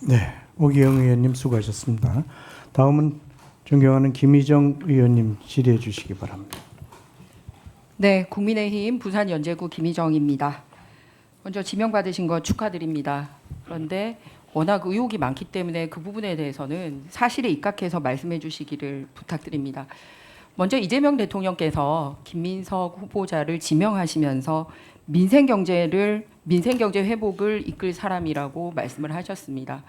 네, 오기영 의원님 수고하셨습니다. 다음은 존경하는 김희정 의원님 질의해 주시기 바랍니다. 네, 국민의힘 부산연제구 김희정입니다. 먼저 지명받으신 거 축하드립니다. 그런데 워낙 의혹이 많기 때문에 그 부분에 대해서는 사실에 입각해서 말씀해 주시기를 부탁드립니다. 먼저 이재명 대통령께서 김민석 후보자를 지명하시면서 민생경제 회복을 이끌 사람이라고 말씀을 하셨습니다.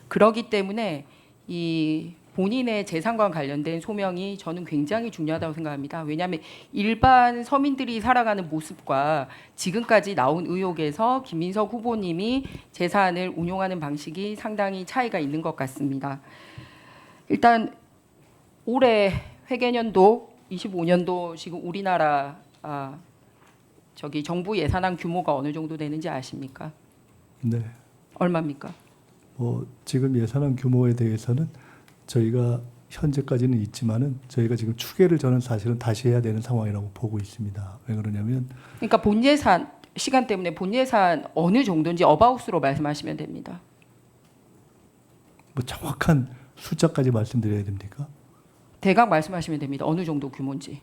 그렇기 때문에 이 본인의 재산과 관련된 소명이 저는 굉장히 중요하다고 생각합니다. 왜냐하면 일반 서민들이 살아가는 모습과 지금까지 나온 의혹에서 김민석 후보님이 재산을 운용하는 방식이 상당히 차이가 있는 것 같습니다. 일단 올해 회계년도 25년도 지금 우리나라 정부 예산안 규모가 어느 정도 되는지 아십니까? 네. 얼마입니까? 지금 예산안 규모에 대해서는 저희가 현재까지는 있지만은 저희가 지금 추계를 저는 사실은 다시 해야 되는 상황이라고 보고 있습니다. 왜 그러냐면 그러니까 본 예산 시간 때문에 본 예산 어느 정도인지 어바웃으로 말씀하시면 됩니다. 뭐 정확한 숫자까지 말씀드려야 됩니까? 대강 말씀하시면 됩니다. 어느 정도 규모인지.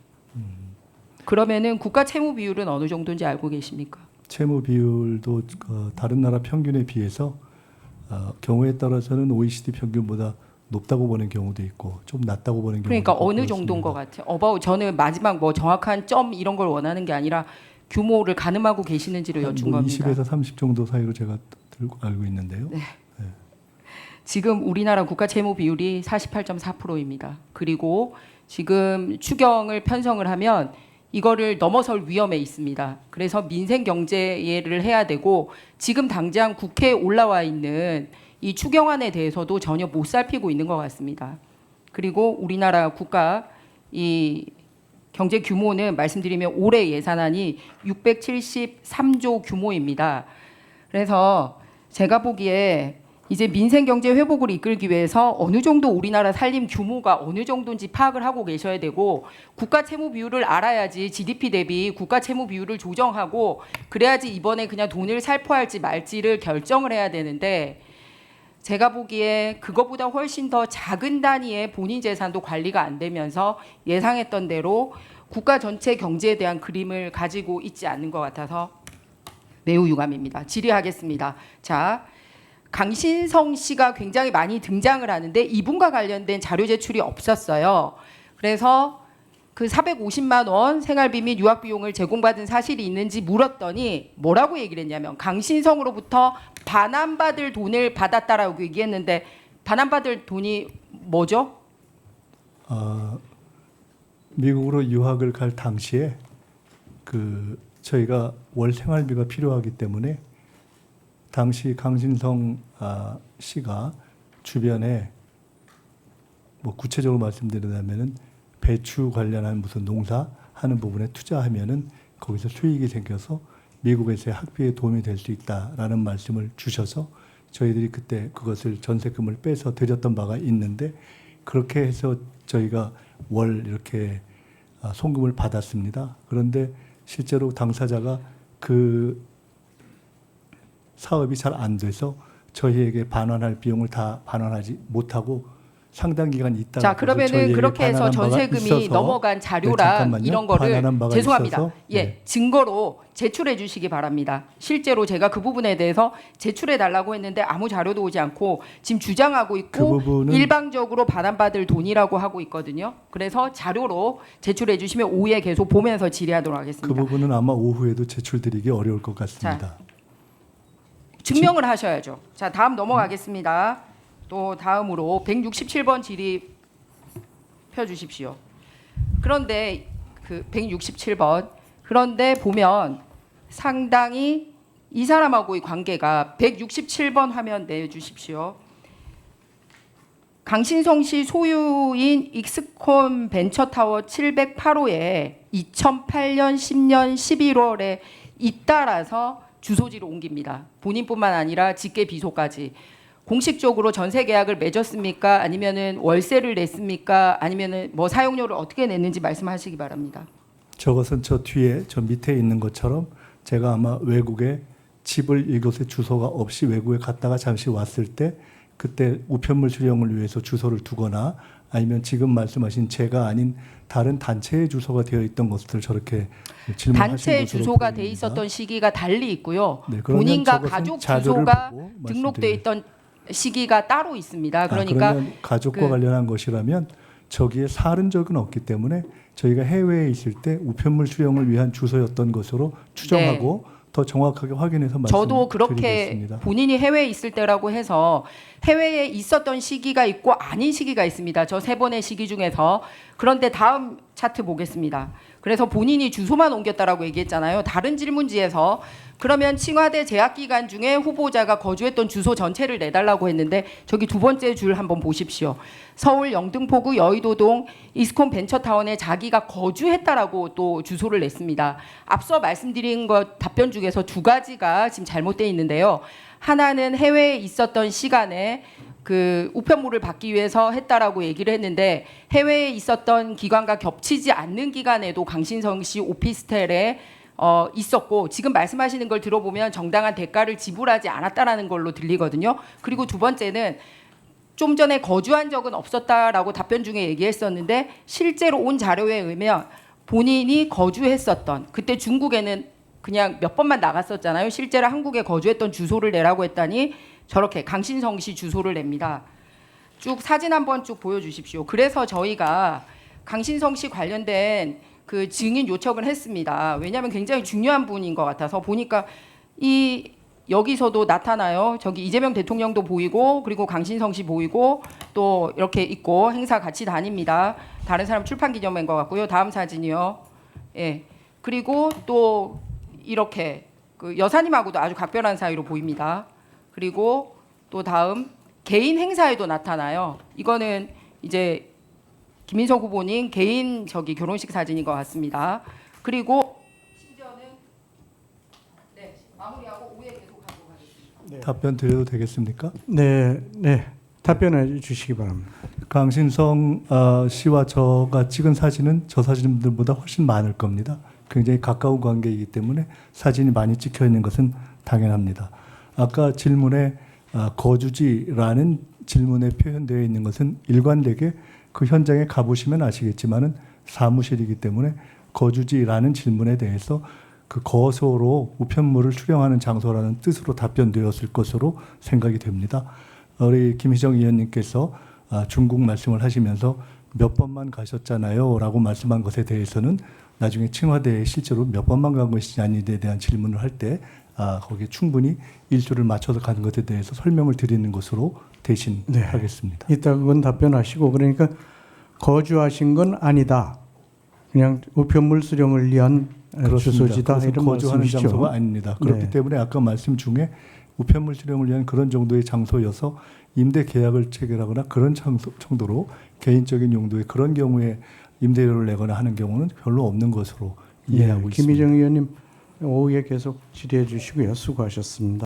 그러면은 국가 채무 비율은 어느 정도인지 알고 계십니까? 채무 비율도 다른 나라 평균에 비해서 경우에 따라서는 OECD 평균보다 높다고 보는 경우도 있고 좀 낮다고 보는 경우도 그러니까 있고 어느 그렇습니다. 정도인 것 같아요. 어바웃 저는 마지막 뭐 정확한 점 이런 걸 원하는 게 아니라 규모를 가늠하고 계시는지를 여쭌 겁니다. 20에서 30 정도 사이로 제가 알고 있는데요. 네. 지금 우리나라 국가 채무 비율이 48.4%입니다. 그리고 지금 추경을 편성을 하면 이거를 넘어설 위험에 있습니다. 그래서 민생 경제를 해야 되고 지금 당장 국회에 올라와 있는 이 추경안에 대해서도 전혀 못 살피고 있는 것 같습니다. 그리고 우리나라 국가 이 경제 규모는 말씀드리면 올해 예산안이 673조 규모입니다. 그래서 제가 보기에 이제 민생 경제 회복을 이끌기 위해서 어느 정도 우리나라 살림 규모가 어느 정도인지 파악을 하고 계셔야 되고 국가 채무 비율을 알아야지 GDP 대비 국가 채무 비율을 조정하고 그래야지 이번에 그냥 돈을 살포할지 말지를 결정을 해야 되는데 제가 보기에 그거보다 훨씬 더 작은 단위의 본인 재산도 관리가 안 되면서 예상했던 대로 국가 전체 경제에 대한 그림을 가지고 있지 않는 것 같아서 매우 유감입니다. 질의하겠습니다. 자, 강신성 씨가 굉장히 많이 등장을 하는데 이분과 관련된 자료 제출이 없었어요. 그래서 그 450만 원 생활비 및 유학 비용을 제공받은 사실이 있는지 물었더니 뭐라고 얘기를 했냐면 강신성으로부터 반환받을 돈을 받았다라고 얘기했는데 반환받을 돈이 뭐죠? 미국으로 유학을 갈 당시에 저희가 월 생활비가 필요하기 때문에 당시 강신성 씨가 주변에 뭐 구체적으로 말씀드리자면은 배추 관련한 무슨 농사 하는 부분에 투자하면은 거기서 수익이 생겨서 미국에서의 학비에 도움이 될 수 있다라는 말씀을 주셔서 저희들이 그때 그것을 전세금을 빼서 드렸던 바가 있는데 그렇게 해서 저희가 월 이렇게 송금을 받았습니다. 그런데 실제로 당사자가 그 사업이 잘 안 돼서 저희에게 반환할 비용을 다 반환하지 못하고 상당 기간 있다가 자 그러면은 그렇게 해서 전세금이 넘어간 자료랑 네, 이런 거를 죄송합니다. 있어서, 예, 네. 증거로 제출해 주시기 바랍니다. 실제로 제가 그 부분에 대해서 제출해 달라고 했는데 아무 자료도 오지 않고 지금 주장하고 있고 일방적으로 반환받을 돈이라고 하고 있거든요. 그래서 자료로 제출해 주시면 오후에 계속 보면서 질의하도록 하겠습니다. 그 부분은 아마 오후에도 제출드리기 어려울 것 같습니다. 자, 증명을 하셔야죠. 자, 다음 넘어가겠습니다. 또 다음으로 167번 질의 펴주십시오. 그런데 그 167번 그런데 보면 상당히 이 사람하고의 관계가 167번 화면 내주십시오. 강신성 씨 소유인 익스콘 벤처타워 708호에 2008년 10년 11월에 잇따라서 주소지를 옮깁니다. 본인뿐만 아니라 직계 비소까지. 공식적으로 전세 계약을 맺었습니까? 아니면은 월세를 냈습니까? 아니면은 뭐 사용료를 어떻게 냈는지 말씀하시기 바랍니다. 저것은 저 뒤에 저 밑에 있는 것처럼 제가 아마 외국에 집을 이곳에 주소가 없이 외국에 갔다가 잠시 왔을 때 그때 우편물 수령을 위해서 주소를 두거나 아니면 지금 말씀하신 제가 아닌 다른 단체의 주소가 되어 있던 것을 저렇게 질문하신 단체 것으로 주소가 돼 보입니다. 있었던 시기가 달리 있고요. 네, 그러면 본인과 저것은 가족 자료를 주소가 보고 등록돼 있던 시기가 따로 있습니다. 그러니까 그러면 가족과 그- 관련한 것이라면 저기에 사른 적은 없기 때문에 저희가 해외에 있을 때 우편물 수령을 위한 주소였던 것으로 추정하고 더 정확하게 확인해서 저도 그렇게 말씀드리겠습니다. 본인이 해외에 있을 때라고 해서 해외에 있었던 시기가 있고 아닌 시기가 있습니다. 저 세 번의 시기 중에서. 그런데 다음 차트 보겠습니다. 그래서 본인이 주소만 옮겼다라고 얘기했잖아요. 다른 질문지에서 그러면 칭화대 재학 기간 중에 후보자가 거주했던 주소 전체를 내달라고 했는데 저기 두 번째 줄 한번 보십시오. 서울 영등포구 여의도동 이스콘 벤처타운에 자기가 거주했다라고 또 주소를 냈습니다. 앞서 말씀드린 것 답변 중에서 두 가지가 지금 잘못돼 있는데요. 하나는 해외에 있었던 시간에 그 우편물을 받기 위해서 했다라고 얘기를 했는데 해외에 있었던 기간과 겹치지 않는 기간에도 강신성 씨 오피스텔에 있었고 지금 말씀하시는 걸 들어보면 정당한 대가를 지불하지 않았다라는 걸로 들리거든요. 그리고 두 번째는 좀 전에 거주한 적은 없었다라고 답변 중에 얘기했었는데 실제로 온 자료에 의하면 본인이 거주했었던 그때 중국에는 그냥 몇 번만 나갔었잖아요. 실제로 한국에 거주했던 주소를 내라고 했더니 저렇게 강신성 씨 주소를 냅니다. 쭉 사진 한번 쭉 보여주십시오. 그래서 저희가 강신성 씨 관련된 그 증인 요청을 했습니다. 왜냐하면 굉장히 중요한 분인 것 같아서 보니까 이 여기서도 나타나요. 저기 이재명 대통령도 보이고 그리고 강신성 씨 보이고 또 이렇게 있고 행사 같이 다닙니다. 다른 사람 출판 기념회인 것 같고요. 다음 사진이요. 예. 그리고 또 이렇게 그 여사님하고도 아주 각별한 사이로 보입니다. 그리고 또 다음 개인 행사에도 나타나요. 이거는 이제 김인석 후보님 개인 저기 결혼식 사진인 것 같습니다. 그리고 심지어는 네 마무리하고 오해 계속하도록 하겠습니다. 답변 드려도 되겠습니까? 네, 네. 답변해 주시기 바랍니다. 강신성 씨와 저가 찍은 사진은 저 사진들보다 훨씬 많을 겁니다. 굉장히 가까운 관계이기 때문에 사진이 많이 찍혀 있는 것은 당연합니다. 아까 질문에 거주지라는 질문에 표현되어 있는 것은 일관되게 그 현장에 가보시면 아시겠지만은 사무실이기 때문에 거주지라는 질문에 대해서 그 거소로 우편물을 수령하는 장소라는 뜻으로 답변되었을 것으로 생각이 됩니다. 우리 김희정 의원님께서 중국 말씀을 하시면서 몇 번만 가셨잖아요 라고 말씀한 것에 대해서는 나중에 칭화대에 실제로 몇 번만 간 것이지 아니냐에 대한 질문을 할 때 거기에 충분히 일수를 맞춰서 가는 것에 대해서 설명을 드리는 것으로 대신 네. 하겠습니다. 이따 그건 답변하시고 그러니까 거주하신 건 아니다. 그냥 우편물 수령을 위한 주소지다 그것은 이런 거주하는 말씀이시죠. 장소가 아닙니다. 그렇기 네. 때문에 아까 말씀 중에 우편물 수령을 위한 그런 정도의 장소여서 임대 계약을 체결하거나 그런 정도로 개인적인 용도의 그런 경우에 임대료를 내거나 하는 경우는 별로 없는 것으로 이해하고 있습니다. 김희정 의원님 오후에 계속 질의해 주시고요. 수고하셨습니다.